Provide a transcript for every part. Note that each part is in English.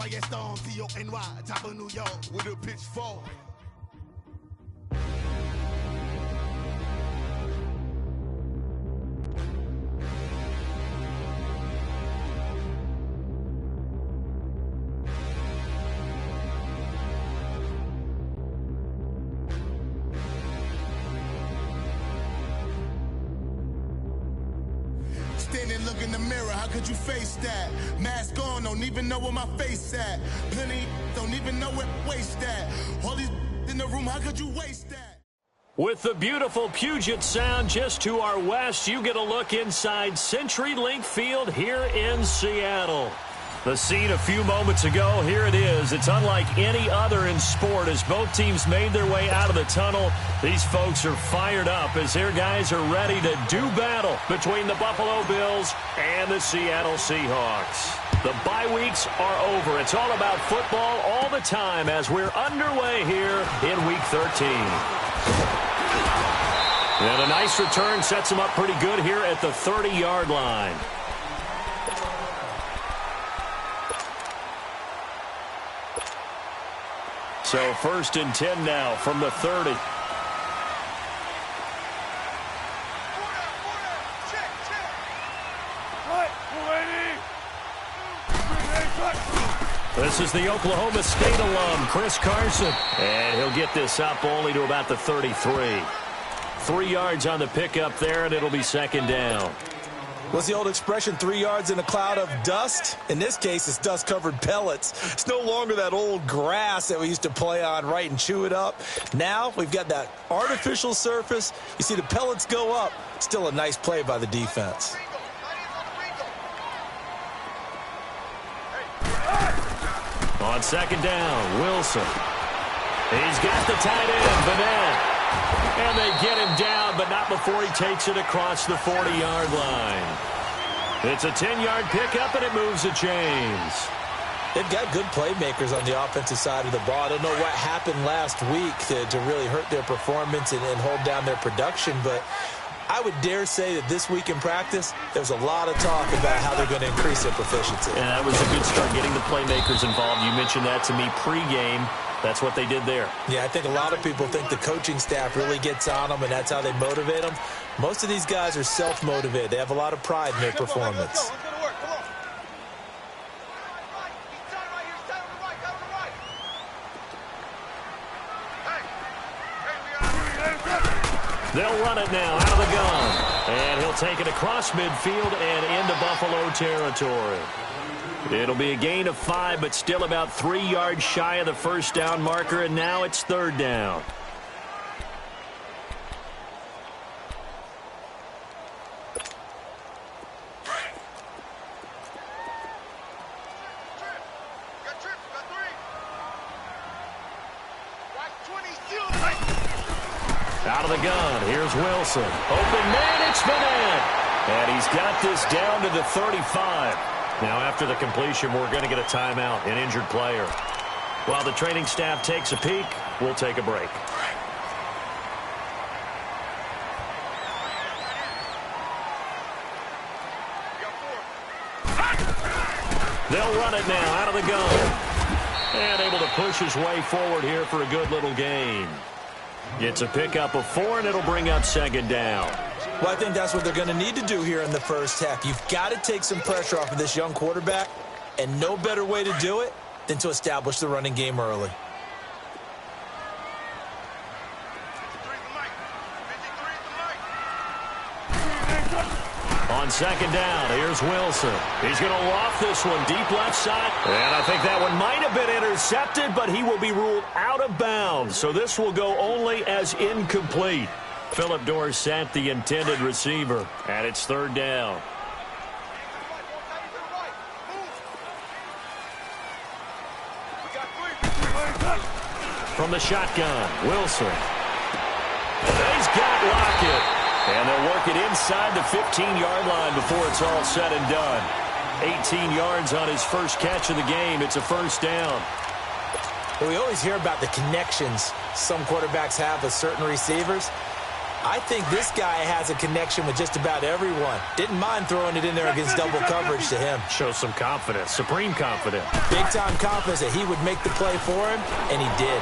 Firestone, T-O-N-Y, top of New York, with a pitchfork. Standing, look in the mirror, how could you face that? Mask on, don't even know where my face at. Plenty, don't even know where waist at. All these in the room, how could you waste that? With the beautiful Puget Sound just to our west, you get a look inside CenturyLink Field here in Seattle. The scene a few moments ago, here it is. It's unlike any other in sport as both teams made their way out of the tunnel. These folks are fired up as their guys are ready to do battle between the Buffalo Bills and the Seattle Seahawks. The bye weeks are over. It's all about football all the time as we're underway here in Week 13. And a nice return sets them up pretty good here at the 30-yard line. So 1st and 10 now from the 30. This is the Oklahoma State alum, Chris Carson. And he'll get this up only to about the 33. 3 yards on the pickup there, and it'll be 2nd down. What's the old expression, 3 yards in a cloud of dust? In this case, it's dust-covered pellets. It's no longer that old grass that we used to play on, right, and chew it up. Now we've got that artificial surface. You see the pellets go up. Still a nice play by the defense. On 2nd down, Wilson. He's got the tight end, Bennett. And they get him down, but not before he takes it across the 40-yard line. It's a 10-yard pickup, and it moves the chains. They've got good playmakers on the offensive side of the ball. I don't know what happened last week to really hurt their performance and hold down their production, but I would dare say that this week in practice, there's a lot of talk about how they're going to increase their proficiency. And that was a good start, getting the playmakers involved. You mentioned that to me pregame. That's what they did there. Yeah, I think a lot of people think the coaching staff really gets on them, and that's how they motivate them. Most of these guys are self-motivated. They have a lot of pride in their performance. They'll run it now out of the gun. And he'll take it across midfield and into Buffalo territory. It'll be a gain of 5, but still about 3 yards shy of the 1st down marker, and now it's 3rd down. Out of the gun, here's Wilson. Open man, it's Bennett. And he's got this down to the 35. Now, after the completion, we're going to get a timeout, an injured player. While the training staff takes a peek, we'll take a break. They'll run it now out of the gun. And able to push his way forward here for a good little gain. It's a pickup of 4, and it'll bring up 2nd down. Well, I think that's what they're going to need to do here in the first half. You've got to take some pressure off of this young quarterback, and no better way to do it than to establish the running game early. On 2nd down, here's Wilson. He's going to loft this one deep left side. And I think that one might have been intercepted, but he will be ruled out of bounds. So this will go only as incomplete. Philip Dorsett, the intended receiver, and it's 3rd down. From the shotgun, Wilson. He's got Lockett. And they'll work it inside the 15-yard line before it's all said and done. 18 yards on his first catch of the game. It's a 1st down. Well, we always hear about the connections some quarterbacks have with certain receivers. I think this guy has a connection with just about everyone. Didn't mind throwing it in there against double coverage to him. Shows some confidence, supreme confidence. Big-time confidence that he would make the play for him, and he did.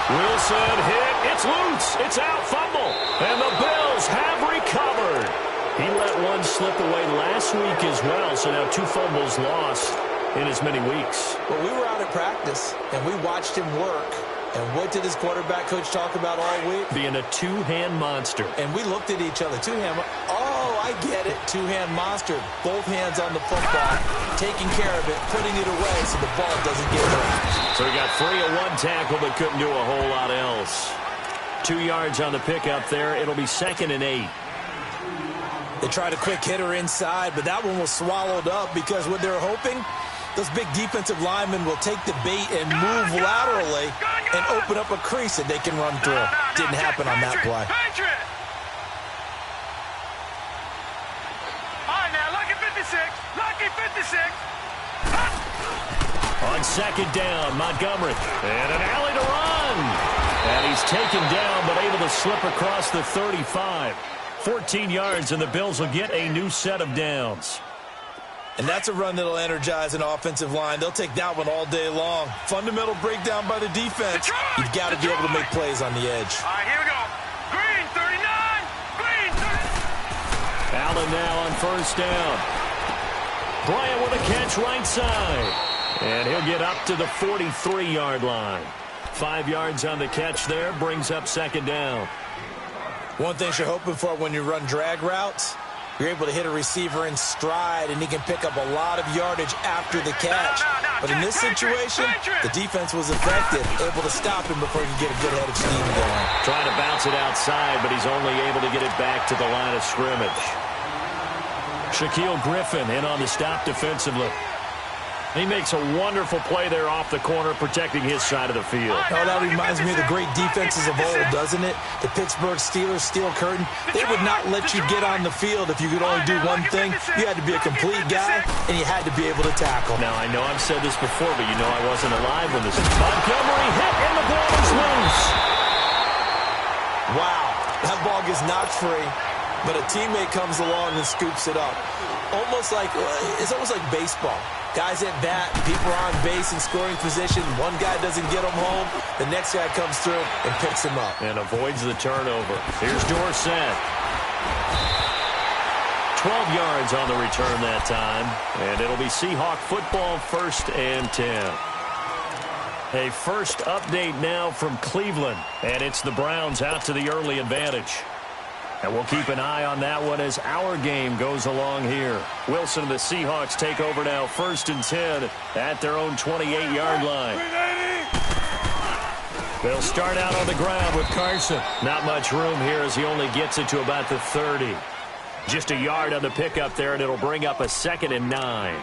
Wilson hit. It's loose. It's out. Fumble. And the Bills have recovered. He let one slip away last week as well, so now 2 fumbles lost in as many weeks. Well, we were out at practice, and we watched him work. And what did his quarterback coach talk about all week? Being a two-hand monster. And we looked at each other. Two-hand. Oh, I get it. Two-hand monster. Both hands on the football, taking care of it, putting it away so the ball doesn't get hurt. So he got 3 of 1 tackle, but couldn't do a whole lot else. 2 yards on the pickup there. It'll be 2nd and 8. They tried a quick hitter inside, but that one was swallowed up because what they're hoping, those big defensive linemen will take the bait and move laterally and open up a crease that they can run through. Didn't happen on that play. All right, now, lucky 56. Lucky 56. On 2nd down, Montgomery. And an alley to run. And he's taken down, but able to slip across the 35. 14 yards, and the Bills will get a new set of downs. And that's a run that'll energize an offensive line. They'll take that one all day long. Fundamental breakdown by the defense. You've got to be able to make plays on the edge. All right, here we go. Green, 39. Green, 39. Allen now on 1st down. Bryant with a catch right side. And he'll get up to the 43-yard line. 5 yards on the catch there, brings up 2nd down. One thing you're hoping for when you run drag routes, you're able to hit a receiver in stride, and he can pick up a lot of yardage after the catch. But in this situation, the defense was effective, able to stop him before he could get a good head of steam going. Trying to bounce it outside, but he's only able to get it back to the line of scrimmage. Shaquille Griffin in on the stop defensively. He makes a wonderful play there off the corner, protecting his side of the field. Oh, that reminds me of the great defenses of old, doesn't it? The Pittsburgh Steelers steel curtain. They would not let you get on the field if you could only do one thing. You had to be a complete guy, and you had to be able to tackle. Now, I know I've said this before, but you know I wasn't alive when this was. Montgomery hit, and the ball is loose. Wow, that ball gets knocked free, but a teammate comes along and scoops it up. It's almost like baseball. Guys at bat, people are on base in scoring position. One guy doesn't get him home. The next guy comes through and picks him up. And avoids the turnover. Here's Dorsett. 12 yards on the return that time. And it'll be Seahawk football, 1st and 10. A first update now from Cleveland. And it's the Browns out to the early advantage. And we'll keep an eye on that one as our game goes along here. Wilson and the Seahawks take over now, 1st and 10 at their own 28-yard line. They'll start out on the ground with Carson. Not much room here as he only gets it to about the 30. Just a yard on the pickup there, and it'll bring up a 2nd and 9.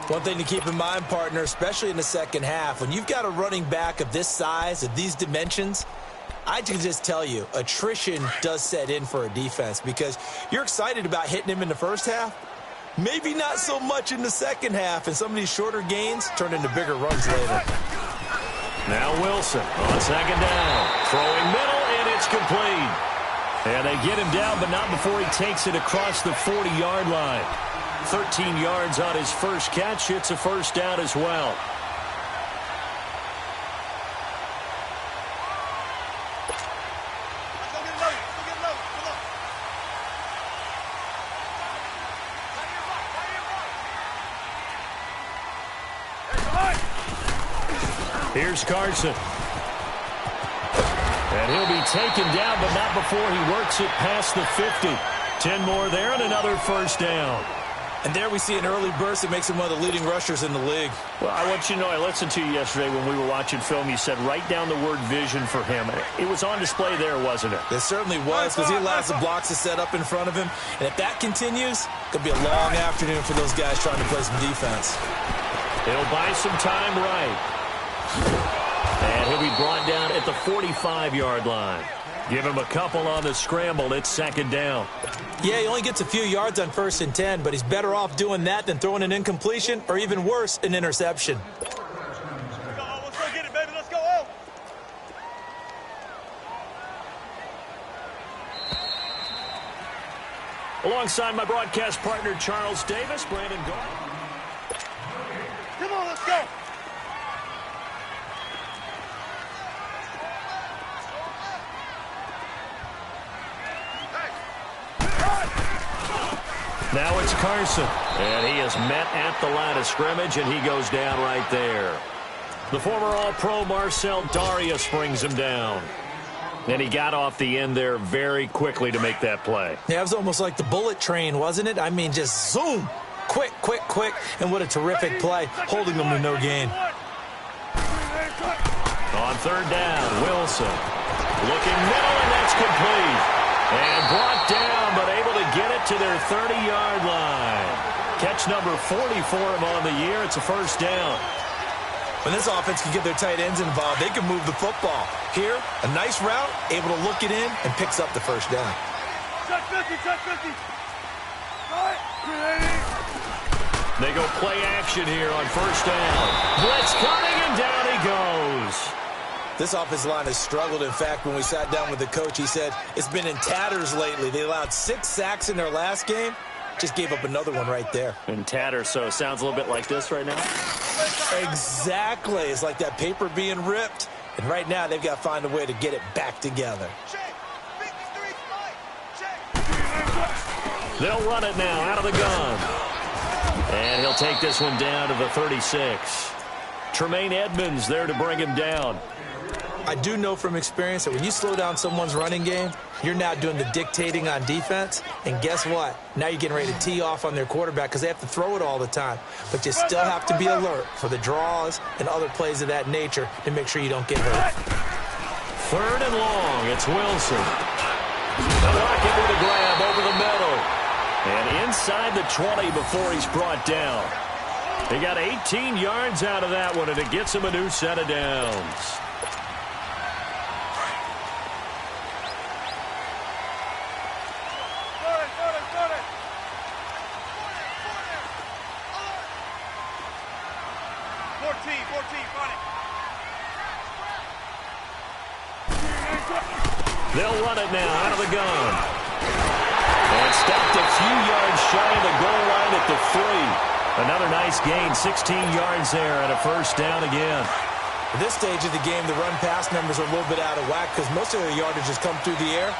One thing to keep in mind, partner, especially in the second half, when you've got a running back of this size, of these dimensions, I can just tell you, attrition does set in for a defense because you're excited about hitting him in the first half. Maybe not so much in the second half, and some of these shorter gains turn into bigger runs later. Now Wilson on 2nd down. Throwing middle, and it's complete. And they get him down, but not before he takes it across the 40-yard line. 13 yards on his first catch. It's a 1st down as well. Here's Carson. And he'll be taken down, but not before he works it past the 50. 10 more there and another 1st down. And there we see an early burst that makes him one of the leading rushers in the league. Well, I want you to know, I listened to you yesterday when we were watching film. You said write down the word vision for him. It was on display there, wasn't it? It certainly was, because he allows the blocks to set up in front of him. And if that continues, it could be a long afternoon for those guys trying to play some defense. He'll buy some time right. And he'll be brought down at the 45-yard line. Give him a couple on the scramble. It's 2nd down. Yeah, he only gets a few yards on 1st and 10, but he's better off doing that than throwing an incompletion or even worse, an interception. Let's go get it, baby. Let's go. alongside my broadcast partner, Charles Davis, Brandon Gordon. Come on, let's go. Now it's Carson, and he is met at the line of scrimmage, and he goes down right there. The former All-Pro Marcel Darius brings him down. And he got off the end there very quickly to make that play. Yeah, it was almost like the bullet train, wasn't it? I mean, just zoom. Quick, quick, quick. And what a terrific play, holding them to no gain. On third down, Wilson. Looking middle, and that's complete. And brought down, but able to get it to their 30-yard line. Catch number 40 for him on the year. It's a first down. When this offense can get their tight ends involved, they can move the football. Here, a nice route, able to look it in, and picks up the first down. Check 50, check 50. All right, they go play action here on first down. Blitz coming, and down he goes. This offensive line has struggled. In fact, when we sat down with the coach, he said it's been in tatters lately. They allowed 6 sacks in their last game. Just gave up another one right there. In tatters, so it sounds a little bit like this right now. Exactly. It's like that paper being ripped. And right now, they've got to find a way to get it back together. They'll run it now out of the gun. And he'll take this one down to the 36. Tremaine Edmonds there to bring him down. I do know from experience that when you slow down someone's running game, you're now doing the dictating on defense. And guess what? Now you're getting ready to tee off on their quarterback because they have to throw it all the time. But you still have to be alert for the draws and other plays of that nature to make sure you don't get hurt. Third and long. It's Wilson. The Rocket with a grab over the middle. And inside the 20 before he's brought down. They got 18 yards out of that one, and it gets him a new set of downs. They'll run it now out of the gun. And stopped a few yards shy of the goal line at the 3. Another nice gain, 16 yards there, and a first down again. At this stage of the game, the run-pass numbers are a little bit out of whack because most of their yardage has come through the air.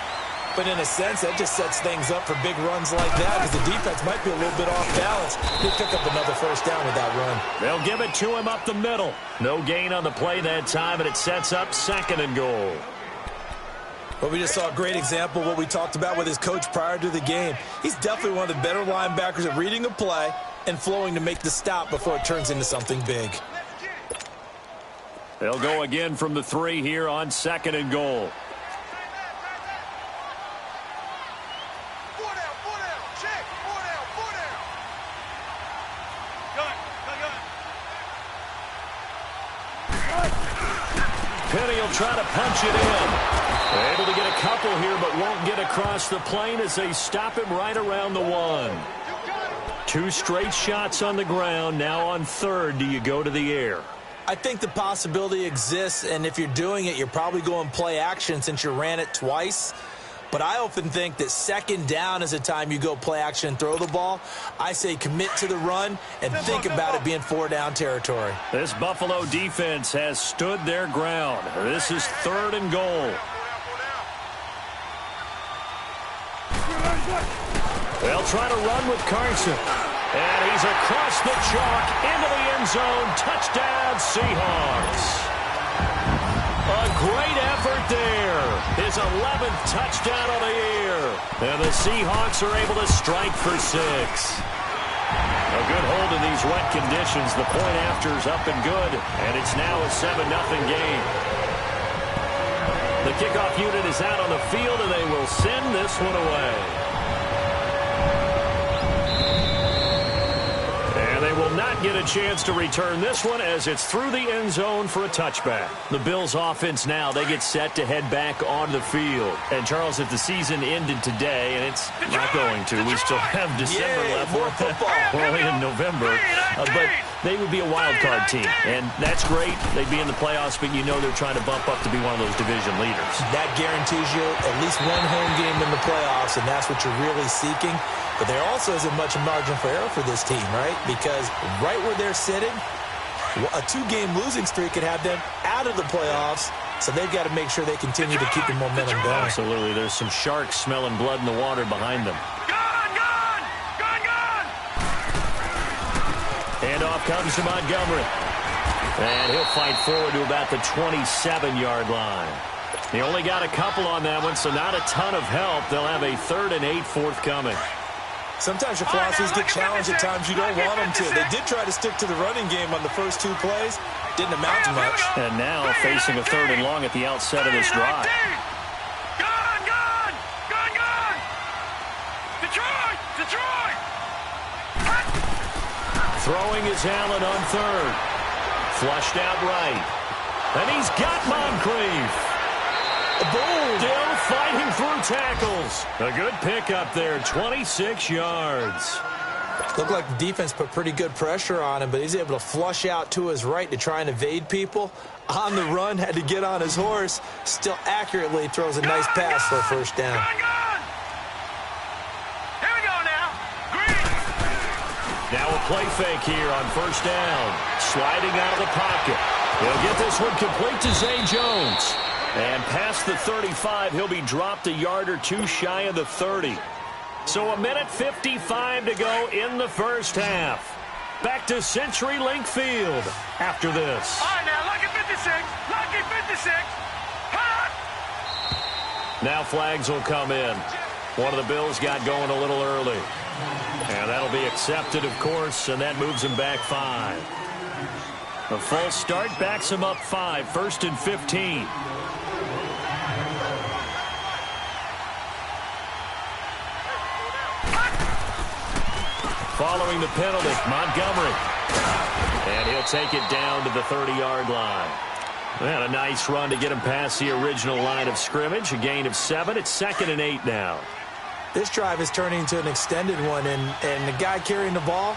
But in a sense, that just sets things up for big runs like that because the defense might be a little bit off balance. They pick up another first down with that run. They'll give it to him up the middle. No gain on the play that time, and it sets up 2nd and goal. Well, we just saw a great example of what we talked about with his coach prior to the game. He's definitely one of the better linebackers at reading a play and flowing to make the stop before it turns into something big. They'll go again from the 3 here on 2nd and goal. Penny will try to punch it in. Able to get a couple here, but won't get across the plane as they stop him right around the 1. 2 straight shots on the ground. Now on 3rd, do you go to the air? I think the possibility exists, and if you're doing it, you're probably going play action since you ran it twice. But I often think that 2nd down is the time you go play action and throw the ball. I say commit to the run and think about it being 4-down territory. This Buffalo defense has stood their ground. This is 3rd and goal. They'll try to run with Carson. And he's across the chalk into the end zone. Touchdown, Seahawks. A great effort there. His 11th touchdown of the year. And the Seahawks are able to strike for 6. A good hold in these wet conditions. The point after's up and good. And it's now a 7-0 game. The kickoff unit is out on the field, and they will send this one away. And they will not get a chance to return this one as it's through the end zone for a touchback. The Bills offense now, they get set to head back on the field. And Charles, if the season ended today, and it's not going to, we still have December left. More football. We're only in November. But they would be a wild card team, and that's great. They'd be in the playoffs, but you know they're trying to bump up to be one of those division leaders. That guarantees you at least one home game in the playoffs, and that's what you're really seeking. But there also isn't much margin for error for this team, right? Because right where they're sitting, a 2-game losing streak could have them out of the playoffs, so they've got to make sure they continue to keep the momentum going. Absolutely. There's some sharks smelling blood in the water behind them. Handoff comes to Montgomery. And he'll fight forward to about the 27-yard line. He only got a couple on that one, so not a ton of help. They'll have a 3rd and 8 forthcoming. Sometimes your philosophies get challenged at times you don't want them to. They did try to stick to the running game on the first 2 plays. Didn't amount to much. And now facing a 3rd and long at the outset of this drive. Detroit! Throwing is Allen on 3rd. Flushed out right. And he's got Moncrief. Boom! Still fighting through tackles. A good pickup there, 26 yards. Looked like the defense put pretty good pressure on him, but he's able to flush out to his right to try and evade people. On the run, had to get on his horse. Still accurately throws a nice pass for a first down. Here we go now. Green. Now a play fake here on first down. Sliding out of the pocket. He'll get this one complete to Zay Jones. And past the 35, he'll be dropped a yard or 2 shy of the 30. So 1:55 to go in the first half. Back to CenturyLink Field after this. All right, now, lucky 56. Lucky 56. Hot. Now flags will come in. One of the Bills got going a little early. And that'll be accepted, of course, and that moves him back 5. A false start backs him up 5, 1st and 15. Following the penalty, Montgomery. And he'll take it down to the 30-yard line. And a nice run to get him past the original line of scrimmage. A gain of 7. It's 2nd and 8 now. This drive is turning into an extended one, and the guy carrying the ball,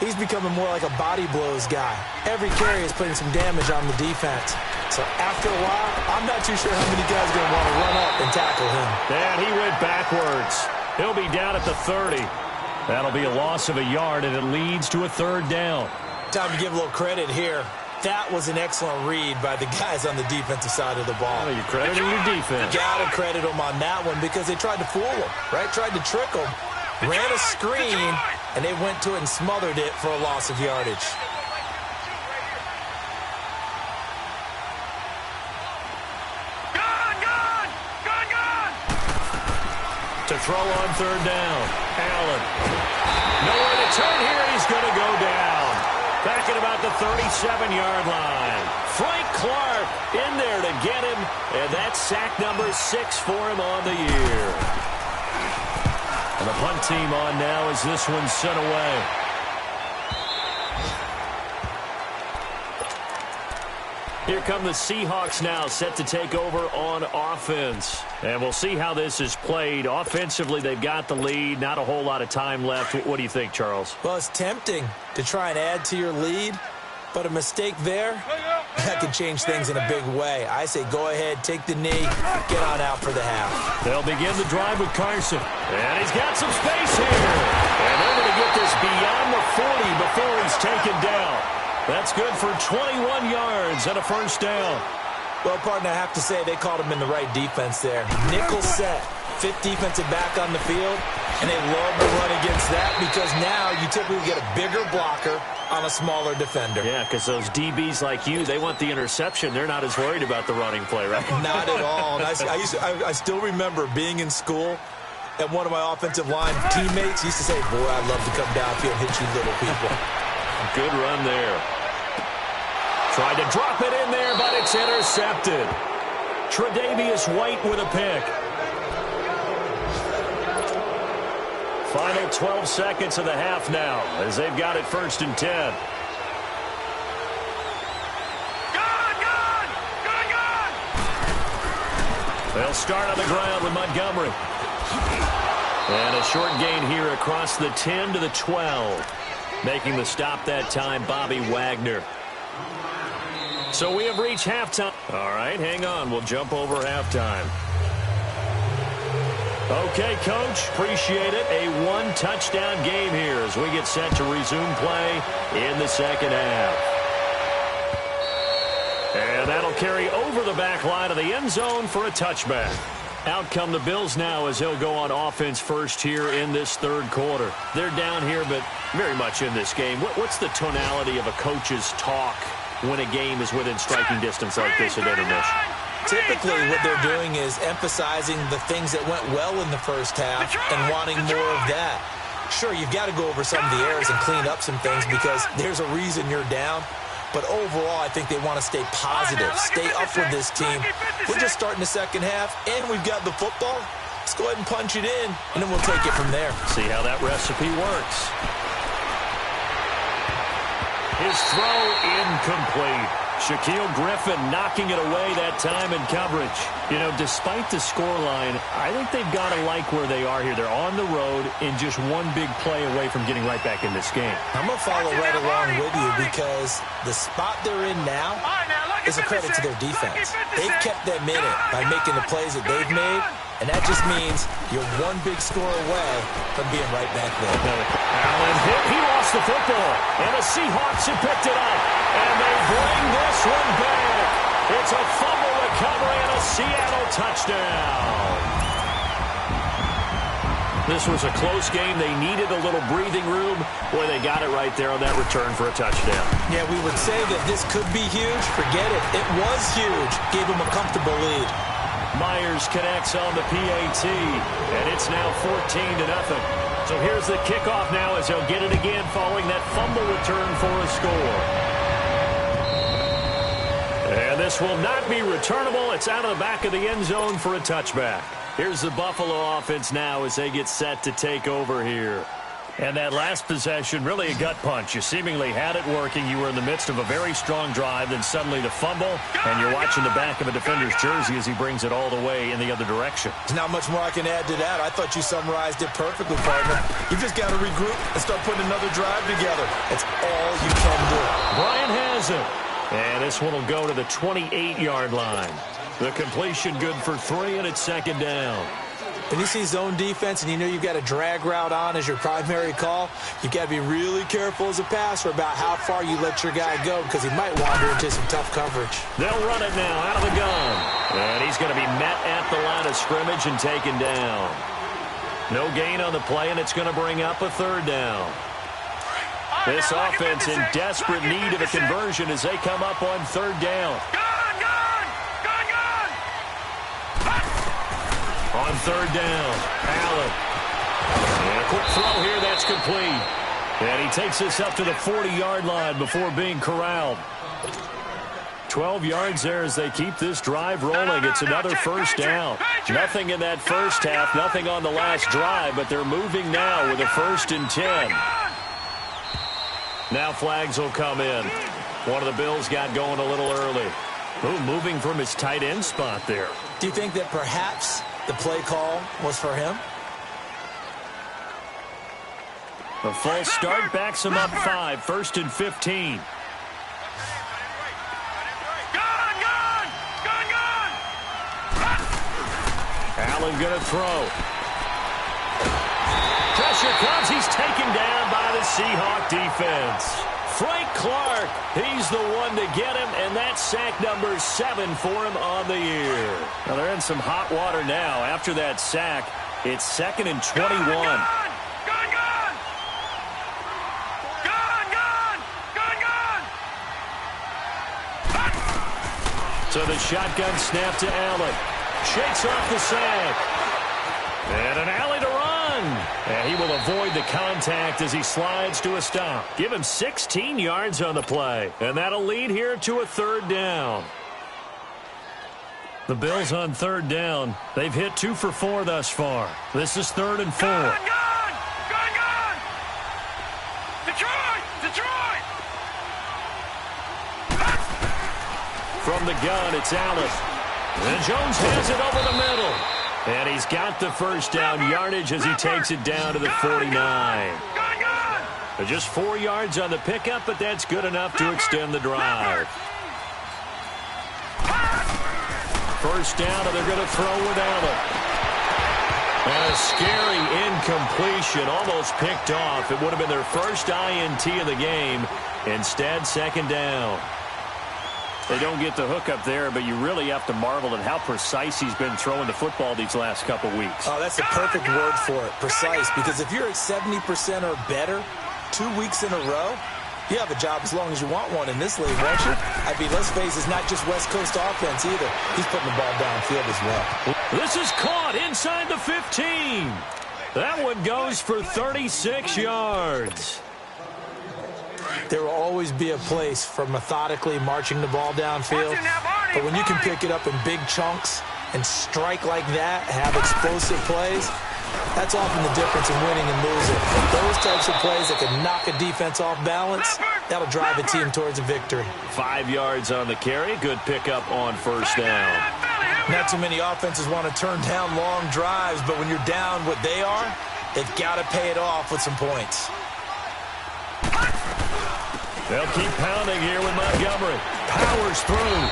he's becoming more like a body blows guy. Every carry is putting some damage on the defense. So after a while, I'm not too sure how many guys are going to want to run up and tackle him. And he went backwards. He'll be down at the 30. That'll be a loss of a yard, and it leads to a 3rd down. Time to give a little credit here. That was an excellent read by the guys on the defensive side of the ball. Well, you're crediting your defense. Got to credit them on that one because they tried to fool them, right? Tried to trick them. Ran a screen, and they went to it and smothered it for a loss of yardage. To throw on 3rd down. Allen. Nowhere to turn here. He's going to go down. Back at about the 37-yard line. Frank Clark in there to get him. And that's sack number 6 for him on the year. And the punt team on now as this one's sent away. Here come the Seahawks now, set to take over on offense. And we'll see how this is played. Offensively, they've got the lead. Not a whole lot of time left. What do you think, Charles? Well, it's tempting to try and add to your lead, but a mistake there, that could change things in a big way. I say go ahead, take the knee, get on out for the half. They'll begin the drive with Carson. And he's got some space here. And they're going to get this beyond the 40 before he's taken down. That's good for 21 yards and a first down. Well, partner, I have to say they called him in the right defense there. Nickel set, 5th defensive back on the field, and they love to run against that because now you typically get a bigger blocker on a smaller defender. Yeah, because those DBs like you, they want the interception. They're not as worried about the running play, right? Not at all. And I still remember being in school, and one of my offensive line teammates used to say, boy, I'd love to come downfield and hit you little people. Good run there. Tried to drop it in there, but it's intercepted. Tre'Davious White with a pick. Final 12 seconds of the half now as they've got it 1st and 10. They'll start on the ground with Montgomery. And a short gain here across the 10 to the 12. Making the stop that time, Bobby Wagner. So we have reached halftime. All right, hang on. We'll jump over halftime. Okay, Coach, appreciate it. A one-touchdown game here as we get set to resume play in the second half. And that'll carry over the back line of the end zone for a touchback. Out come the Bills now as he'll go on offense first here in this third quarter. They're down here, but very much in this game. What's the tonality of a coach's talk when a game is within striking distance like this at intermission? Typically, what they're doing is emphasizing the things that went well in the first half and wanting more of that. Sure, you've got to go over some of the errors and clean up some things because there's a reason you're down. But overall, I think they want to stay positive, stay up with this team. We're just starting the second half, and we've got the football. Let's go ahead and punch it in, and then we'll take it from there. See how that recipe works. His throw incomplete. Shaquille Griffin knocking it away that time in coverage. You know, despite the scoreline, I think they've got to like where they are here. They're on the road and just one big play away from getting right back in this game. I'm going to follow right along with you because the spot they're in now is a credit to their defense. They've kept them in it by making the plays that they've made, and that just means you're one big score away from being right back there. Allen hit. He lost the football, and the Seahawks have picked it up, and they bring this one back. It's a fumble recovery and a Seattle touchdown. This was a close game. They needed a little breathing room. Boy, they got it right there on that return for a touchdown. Yeah, we would say that this could be huge. Forget it. It was huge. Gave them a comfortable lead. Myers connects on the PAT, and it's now 14-0. So here's the kickoff now as they'll get it again following that fumble return for a score. And this will not be returnable. It's out of the back of the end zone for a touchback. Here's the Buffalo offense now as they get set to take over here. And that last possession, really a gut punch. You seemingly had it working. You were in the midst of a very strong drive, then suddenly the fumble, and you're watching the back of a defender's jersey as he brings it all the way in the other direction. There's not much more I can add to that. I thought you summarized it perfectly, partner. You've just got to regroup and start putting another drive together. That's all you can do. Bryant has it. And this one will go to the 28-yard line. The completion good for 3, and it's second down. When you see zone defense and you know you've got a drag route on as your primary call, you've got to be really careful as a passer about how far you let your guy go because he might wander into some tough coverage. They'll run it now out of the gun. And he's going to be met at the line of scrimmage and taken down. No gain on the play, and it's going to bring up a third down. This offense in desperate need of a conversion as they come up on third down. On third down, Allen. And a quick throw here, that's complete. And he takes this up to the 40-yard line before being corralled. 12 yards there as they keep this drive rolling. It's another first down. Nothing in that first half, nothing on the last drive, but they're moving now with a 1st and 10. Now flags will come in. One of the Bills got going a little early. Ooh, moving from his tight end spot there. Do you think that perhaps the play call was for him? The false start backs him up 5, 1st and 15. Allen going to throw. Pressure comes. He's taken down by the Seahawk defense. Frank Clark, he's the one to get him, and that's sack number 7 for him on the year. Now they're in some hot water now. After that sack, it's 2nd and 21. So the shotgun snap to Allen. Shakes off the sack. And an alley to run. And he will avoid the contact as he slides to a stop. Give him 16 yards on the play. And that'll lead here to a third down. The Bills on third down. They've hit 2 for 4 thus far. This is 3rd and 4. From the gun, it's Allen. And Jones has it over the middle. And he's got the first down yardage as he takes it down to the 49. Just 4 yards on the pickup, but that's good enough to extend the drive. First down, and they're going to throw without it. And a scary incompletion, almost picked off. It would have been their first INT of the game. Instead, second down. They don't get the hook up there, but you really have to marvel at how precise he's been throwing the football these last couple weeks. Oh, that's the perfect word for it, precise. Because if you're at 70% or better 2 weeks in a row, you have a job as long as you want one in this league, won't you? I mean, let's face it, it's not just West Coast offense either. He's putting the ball downfield as well. This is caught inside the 15. That one goes for 36 yards. There will always be a place for methodically marching the ball downfield. But when you can pick it up in big chunks and strike like that, have explosive plays, that's often the difference in winning and losing. Those types of plays that can knock a defense off balance, that'll drive a team towards a victory. 5 yards on the carry. Good pickup on first down. Not too many offenses want to turn down long drives, but when you're down what they are, they've got to pay it off with some points. They'll keep pounding here with Montgomery. Powers through.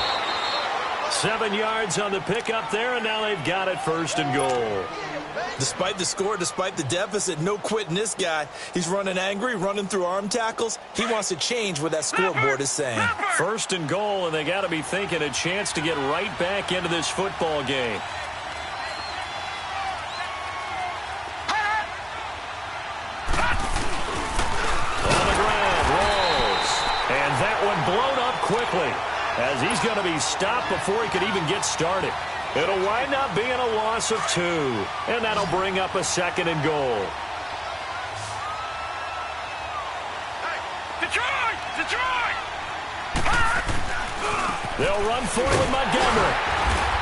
7 yards on the pickup there, and now they've got it first and goal. Despite the score, despite the deficit, no quitting this guy. He's running angry, running through arm tackles. He wants to change what that scoreboard is saying. First and goal, and they got to be thinking a chance to get right back into this football game. On the ground, rolls. And that one blown up quickly as he's going to be stopped before he could even get started. It'll wind up being a loss of 2, and that'll bring up a second and goal. Detroit! Detroit! They'll run forward with Montgomery.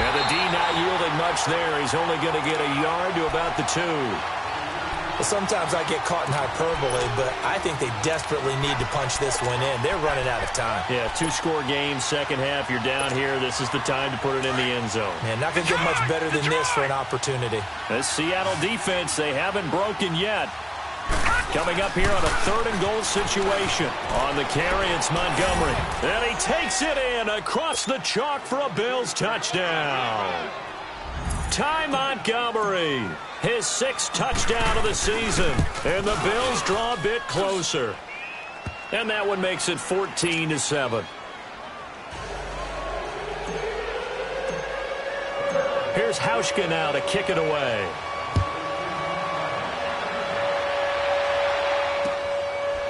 And the D not yielding much there. He's only going to get a yard to about the 2. Well, sometimes I get caught in hyperbole, but I think they desperately need to punch this one in. They're running out of time. Yeah, 2-score game, second half. You're down here. This is the time to put it in the end zone. Man, not going to get much better than this for an opportunity. This Seattle defense, they haven't broken yet. Coming up here on a third and goal situation. On the carry, it's Montgomery. And he takes it in across the chalk for a Bills touchdown. Ty Montgomery, his 6th touchdown of the season. And the Bills draw a bit closer. And that one makes it 14-7. Here's Hauschka now to kick it away.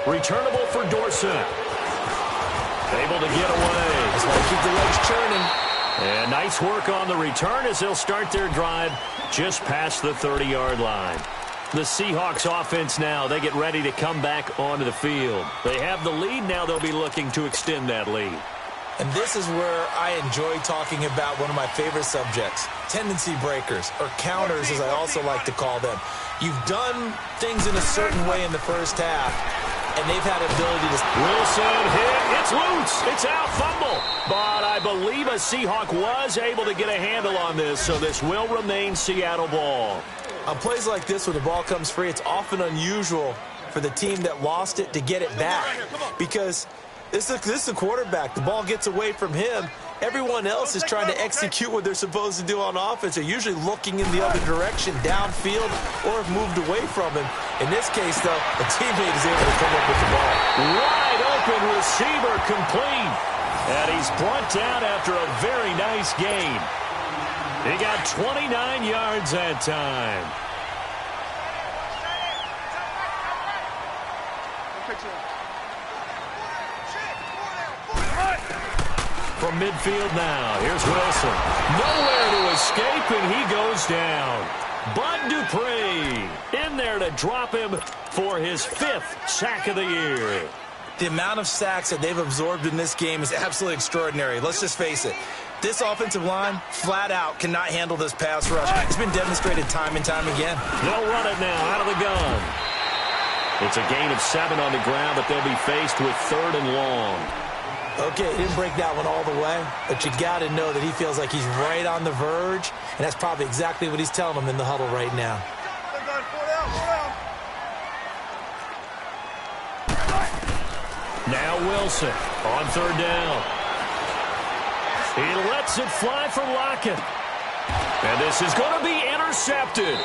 Returnable for Dorsett. Able to get away. That's why they keep the legs churning. And nice work on the return as they'll start their drive just past the 30-yard line. The Seahawks offense now, they get ready to come back onto the field. They have the lead. Now they'll be looking to extend that lead. And this is where I enjoy talking about one of my favorite subjects, tendency breakers, or counters as I also like to call them. You've done things in a certain way in the first half, and they've had ability to... Wilson hit. It's loose. It's out. Fumble. But I believe a Seahawk was able to get a handle on this, so this will remain Seattle ball. On plays like this where the ball comes free, it's often unusual for the team that lost it to get it back. Because this is a quarterback. The ball gets away from him. Everyone else is trying to execute what they're supposed to do on offense. They're usually looking in the other direction, downfield, or have moved away from him. In this case, though, a teammate is able to come up with the ball. Wide open receiver complete. And he's brought down after a very nice game. He got 29 yards that time. From midfield now, here's Wilson. Nowhere to escape, and he goes down. Bud Dupree in there to drop him for his 5th sack of the year. The amount of sacks that they've absorbed in this game is absolutely extraordinary. Let's just face it. This offensive line, flat out, cannot handle this pass rush. It's been demonstrated time and time again. They'll run it now out of the gun. It's a gain of 7 on the ground, but they'll be faced with 3rd and long. Okay, he didn't break that one all the way, but you got to know that he feels like he's right on the verge, and that's probably exactly what he's telling them in the huddle right now. Now Wilson on third down. He lets it fly from Lockett. And this is going to be intercepted.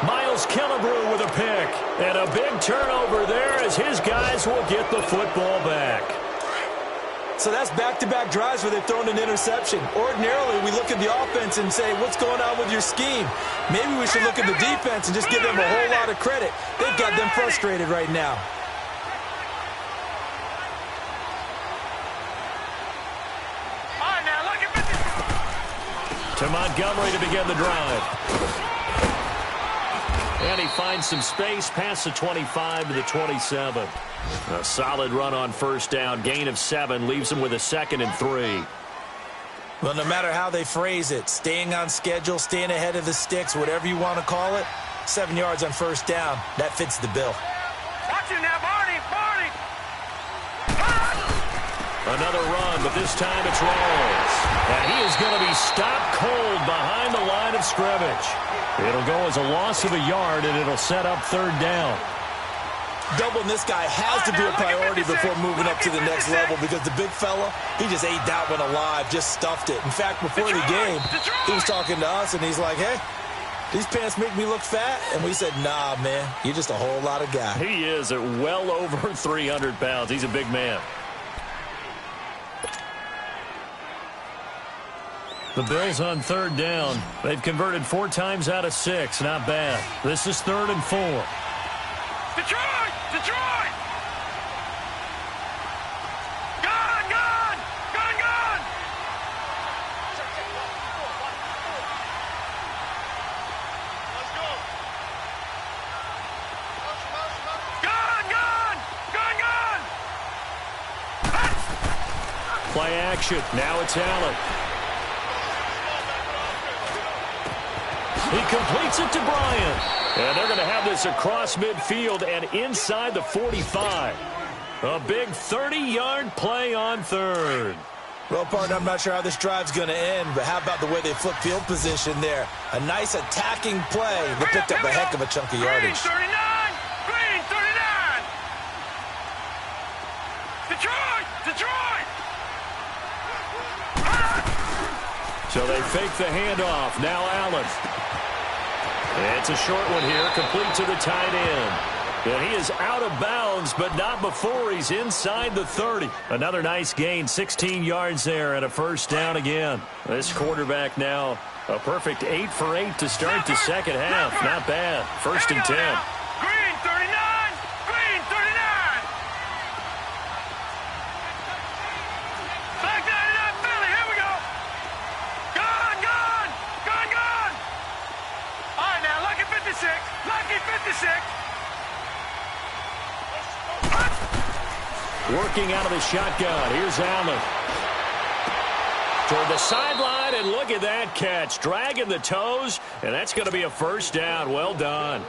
Miles Killebrew with a pick. And a big turnover there as his guys will get the football back. So that's back-to-back drives where they've thrown an interception. Ordinarily, we look at the offense and say, what's going on with your scheme? Maybe we should look at the defense and just give them a whole lot of credit. They've got them frustrated right now. To Montgomery to begin the drive. And he finds some space past the 25 to the 27. A solid run on first down. Gain of 7 leaves him with a 2nd and 3. Well, no matter how they phrase it, staying on schedule, staying ahead of the sticks, whatever you want to call it, 7 yards on first down, that fits the bill. Watch him now, Barney! Barney! Another run, but this time it's Rawls. And he is going to be stopped cold behind the line of scrimmage. It'll go as a loss of a yard, and it'll set up third down. Doubling this guy has to be a priority before moving up to the next level because the big fella, he just ate that one alive, just stuffed it. In fact, before the game, he was talking to us, and he's like, hey, these pants make me look fat. And we said, nah, man, you're just a whole lot of guy. He is at well over 300 pounds. He's a big man. The Bills on third down. They've converted 4 times out of 6. Not bad. This is 3rd and 4. Detroit! Detroit! Gun! Gun! Gun! Gun! Let's go! Gun! Gun! Gun! Gun! Play action. Now it's Allen. He completes it to Bryant. And they're going to have this across midfield and inside the 45. A big 30-yard play on third. Well, partner, I'm not sure how this drive's going to end, but how about the way they flip field position there? A nice attacking play that picked up a heck of a chunk of yardage. Green 39! Green 39! Detroit! Detroit! So they fake the handoff. Now Allen. It's a short one here, complete to the tight end. And he is out of bounds, but not before he's inside the 30. Another nice gain, 16 yards there, and a first down again. This quarterback now, a perfect 8 for 8 to start the second half. Not bad. 1st and 10. Green 39! Green 39! Back down to that Philly. Here we go. Gun! Gun! Gun! Gun! All right, now, Lucky 56. Lucky 56. Working out of the shotgun. Here's Allen. Toward the sideline, and look at that catch. Dragging the toes, and that's going to be a first down. Well done.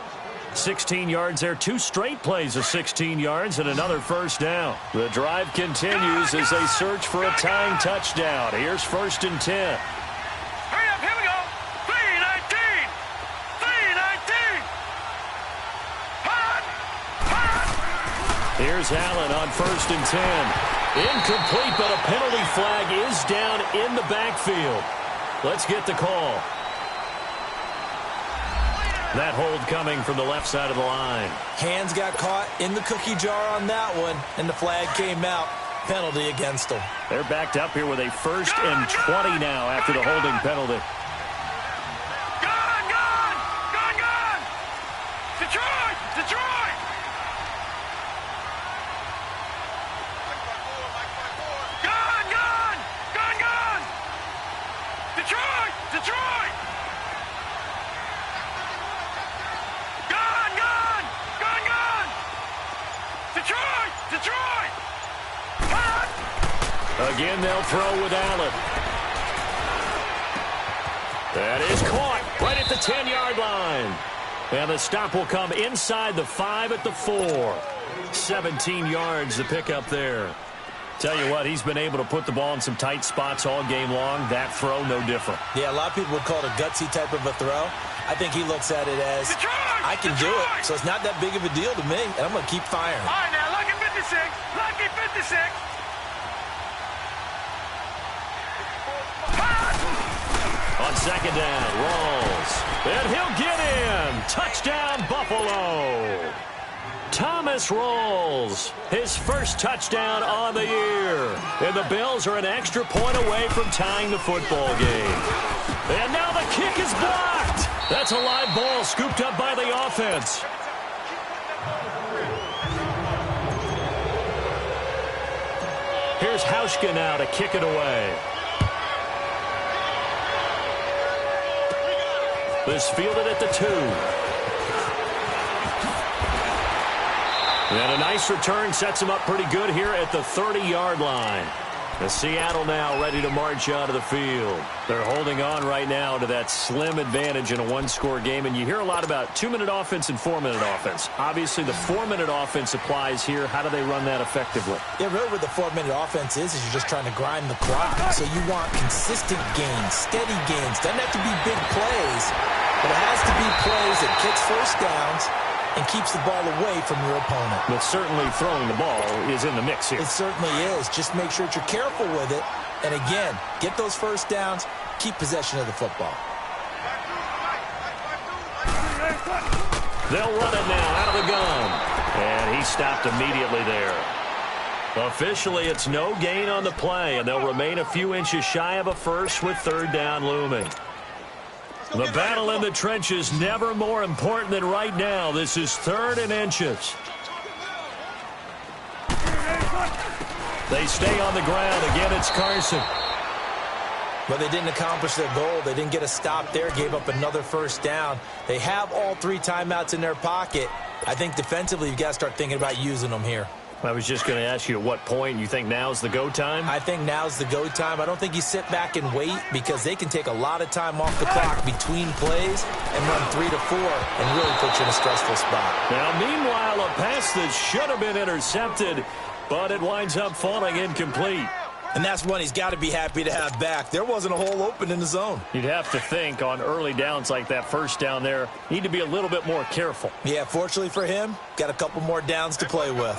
16 yards there. 2 straight plays of 16 yards and another first down. The drive continues as they search for a tying touchdown. Here's 1st and 10. Hurry up, here we go. 3-19. 3-19. Hot! Hot! Here's Allen on 1st and 10. Incomplete, but a penalty flag is down in the backfield. Let's get the call. That hold coming from the left side of the line. Hands got caught in the cookie jar on that one, and the flag came out. Penalty against them. They're backed up here with a 1st and 20 now after the holding penalty. Gun! Gun! Gun! Gun! Detroit! Detroit! Gun! Gun! Gun! Gun! Detroit! Detroit! Gun! Gun! Gun! Gun! Detroit! Detroit! Hot! Again, they'll throw with Allen. That is caught right at the 10-yard line. And the stop will come inside the 5 at the 4. 17 yards to pick up there. Tell you what, he's been able to put the ball in some tight spots all game long. That throw, no different. Yeah, a lot of people would call it a gutsy type of a throw. I think he looks at it as, I can do it, so it's not that big of a deal to me, and I'm going to keep firing. All right, now, lucky 56. Lucky 56. On second down, rolls. And he'll get in. Touchdown, Buffalo. Thomas rolls. His first touchdown on the year. And the Bills are an extra point away from tying the football game. And now the kick is blocked. That's a live ball scooped up by the offense. Here's Hauschka now to kick it away. This fielded at the 2. And a nice return sets him up pretty good here at the 30-yard line. The Seattle now ready to march out of the field. They're holding on right now to that slim advantage in a one-score game. And you hear a lot about 2-minute offense and 4-minute offense. Obviously, the 4-minute offense applies here. How do they run that effectively? Yeah, really what the 4-minute offense is you're just trying to grind the clock. So you want consistent gains, steady gains. Doesn't have to be big plays, but it has to be plays that gets first downs and keeps the ball away from your opponent. But certainly throwing the ball is in the mix here. It certainly is. Just make sure that you're careful with it. And again, get those first downs, keep possession of the football. They'll run it now out of the gun. And he stopped immediately there. Officially, it's no gain on the play, and they'll remain a few inches shy of a first with third down looming. The battle in the trenches never more important than right now. This is 3rd and inches. They stay on the ground. Again, it's Carson. But they didn't accomplish their goal. They didn't get a stop there, gave up another first down. They have all 3 timeouts in their pocket. I think defensively, you've got to start thinking about using them here. I was just going to ask you at what point you think now's the go time? I think now's the go time. I don't think you sit back and wait because they can take a lot of time off the clock between plays and run 3 to 4 and really put you in a stressful spot. Now, meanwhile, a pass that should have been intercepted, but it winds up falling incomplete. And that's one he's got to be happy to have back. There wasn't a hole open in the zone. You'd have to think on early downs like that first down there, need to be a little bit more careful. Yeah, fortunately for him, got a couple more downs to play with.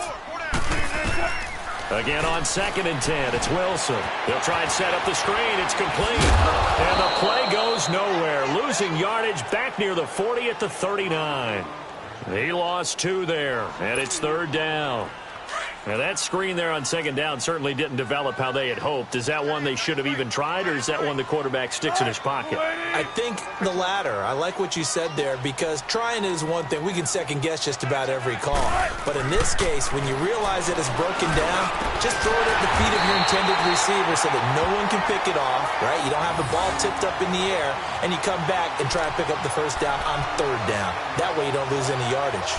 Again on 2nd and 10, it's Wilson. They'll try and set up the screen. It's complete. And the play goes nowhere. Losing yardage back near the 40 at the 39. He lost 2 there, and it's 3rd down. Now, that screen there on 2nd down certainly didn't develop how they had hoped. Is that one they should have even tried, or is that one the quarterback sticks in his pocket? I think the latter. I like what you said there because trying is one thing. We can second-guess just about every call. But in this case, when you realize that it's broken down, just throw it at the feet of your intended receiver so that no one can pick it off, right? You don't have the ball tipped up in the air, and you come back and try and pick up the first down on 3rd down. That way you don't lose any yardage.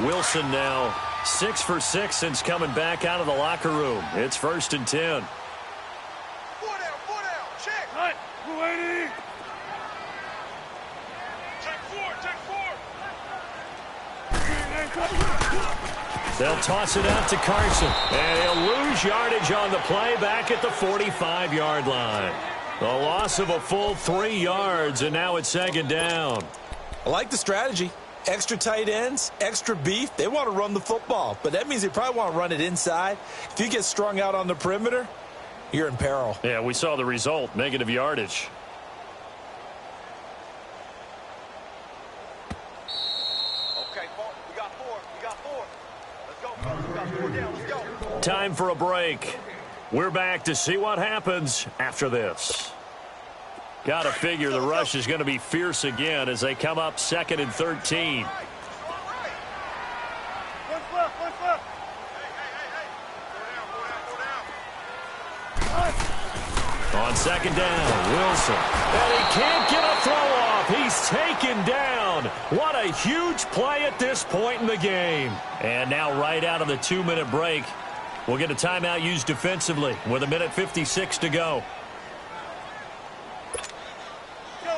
Wilson now 6 for 6 since coming back out of the locker room. It's 1st and 10. 4 down, check. Right, we're waiting. Check 4. They'll toss it out to Carson. And he'll lose yardage on the play back at the 45-yard line. The loss of a full 3 yards, and now it's 2nd down. I like the strategy. Extra tight ends, extra beef. They want to run the football, but that means they probably want to run it inside. If you get strung out on the perimeter, you're in peril. Yeah, we saw the result, negative yardage. Okay, we got 4. Let's go, folks. We got 4 down. Let's go. Time for a break. We're back to see what happens after this. Got to figure the rush is going to be fierce again as they come up 2nd and 13. What's left? On 2nd down, Wilson. And he can't get a throw off. He's taken down. What a huge play at this point in the game. And now right out of the 2-minute break, we'll get a timeout used defensively with 1:56 to go.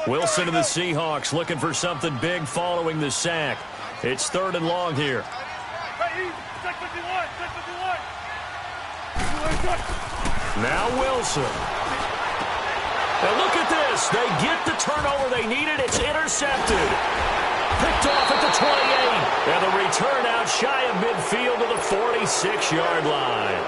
Wilson and the Seahawks looking for something big following the sack. It's 3rd and long here. Now Wilson. And look at this. They get the turnover they needed. It's intercepted. Picked off at the 28. And the return out shy of midfield to the 46-yard line.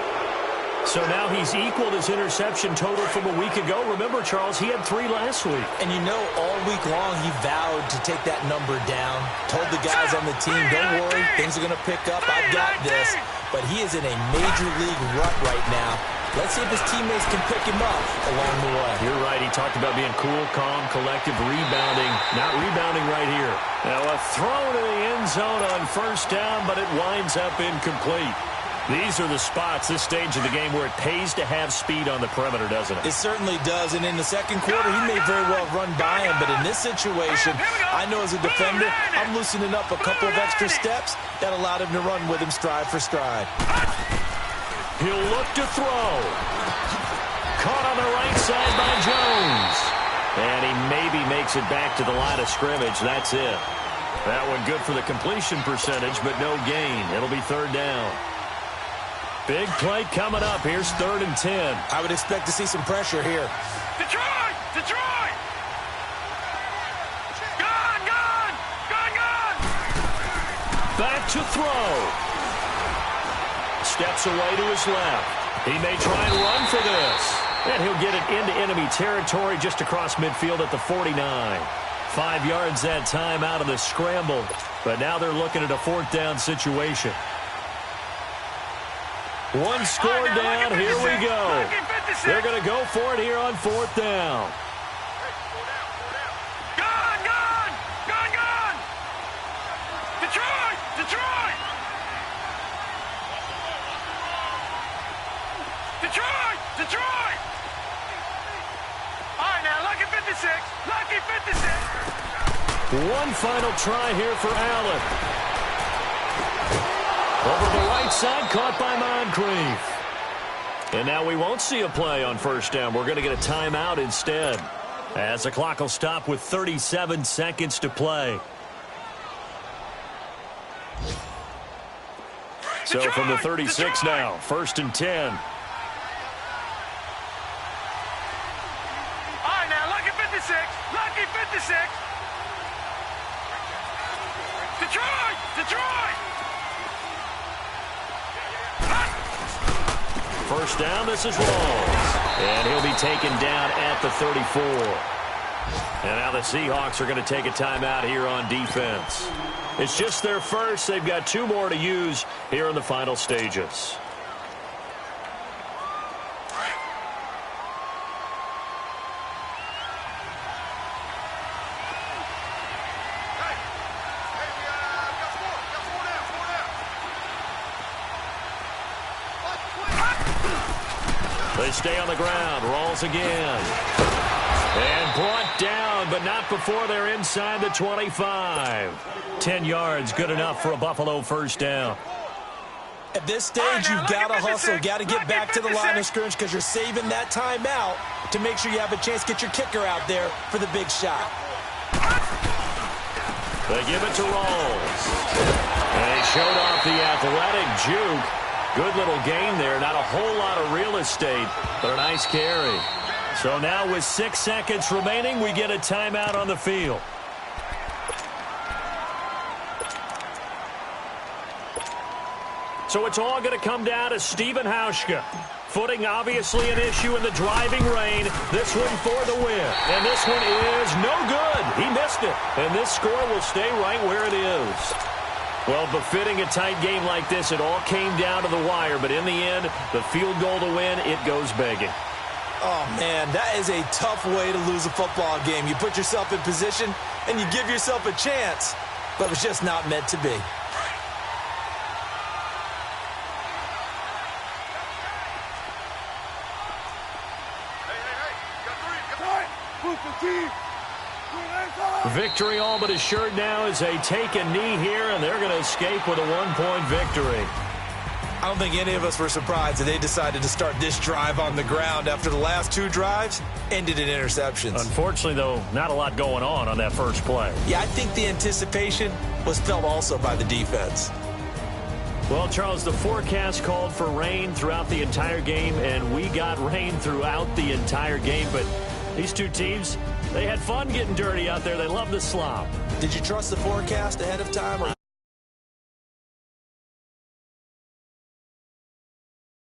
So now he's equaled his interception total from a week ago. Remember, Charles, he had 3 last week. And you know, all week long he vowed to take that number down. Told the guys on the team, don't worry, things are going to pick up. I've got this. But he is in a major league rut right now. Let's see if his teammates can pick him up along the way. You're right. He talked about being cool, calm, collective, rebounding. Not rebounding right here. Now a throw to the end zone on 1st down, but it winds up incomplete. These are the spots, this stage of the game, where it pays to have speed on the perimeter, doesn't it? It certainly does, and in the second quarter, he may very well run by him, but in this situation, I know as a defender, I'm loosening up a couple of extra steps that allowed him to run with him stride for stride. He'll look to throw. Caught on the right side by Jones. And he maybe makes it back to the line of scrimmage. That's it. That one good for the completion percentage, but no gain. It'll be 3rd down. Big play coming up. Here's 3rd and 10. I would expect to see some pressure here. Detroit! Detroit! Gone! Gone! Gone! Gone! Back to throw. Steps away to his left. He may try and run for this. And he'll get it into enemy territory just across midfield at the 49. 5 yards that time out of the scramble. But now they're looking at a 4th down situation. One score down. Here we go. They're going to go for it here on 4th down. Gone! Gone! Gone! Gone! Detroit! Detroit! Detroit! Detroit! All right, now, lucky 56. Lucky 56. One final try here for Allen. Over the right side, caught by Moncrief. And now we won't see a play on 1st down. We're going to get a timeout instead, as the clock will stop with 37 seconds to play. So from the 36 now, 1st and 10. All right, now, lucky 56. Lucky 56. Detroit! Detroit! 1st down, this is Rawls. And he'll be taken down at the 34. And now the Seahawks are going to take a timeout here on defense. It's just their first. They've got 2 more to use here in the final stages. They stay on the ground. Rawls again. And brought down, but not before they're inside the 25. 10 yards, good enough for a Buffalo 1st down. At this stage, you've got to hustle. Got to get back to the line of scrimmage because you're saving that timeout to make sure you have a chance to get your kicker out there for the big shot. They give it to Rawls. And he showed off the athletic juke. Good little gain there. Not a whole lot of real estate, but a nice carry. So now with 6 seconds remaining, we get a timeout on the field. So it's all going to come down to Steven Hauschka. Footing obviously an issue in the driving rain. This one for the win. And this one is no good. He missed it. And this score will stay right where it is. Well, befitting a tight game like this, it all came down to the wire. But in the end, the field goal to win, it goes begging. Oh, man, that is a tough way to lose a football game. You put yourself in position, and you give yourself a chance. But it's just not meant to be. Victory all but assured now as they take a knee here, and they're going to escape with a 1-point victory. I don't think any of us were surprised that they decided to start this drive on the ground after the last 2 drives ended in interceptions. Unfortunately, though, not a lot going on that first play. Yeah, I think the anticipation was felt also by the defense. Well, Charles, the forecast called for rain throughout the entire game, and we got rain throughout the entire game. But these two teams, they had fun getting dirty out there. They love the slop. Did you trust the forecast ahead of time? Or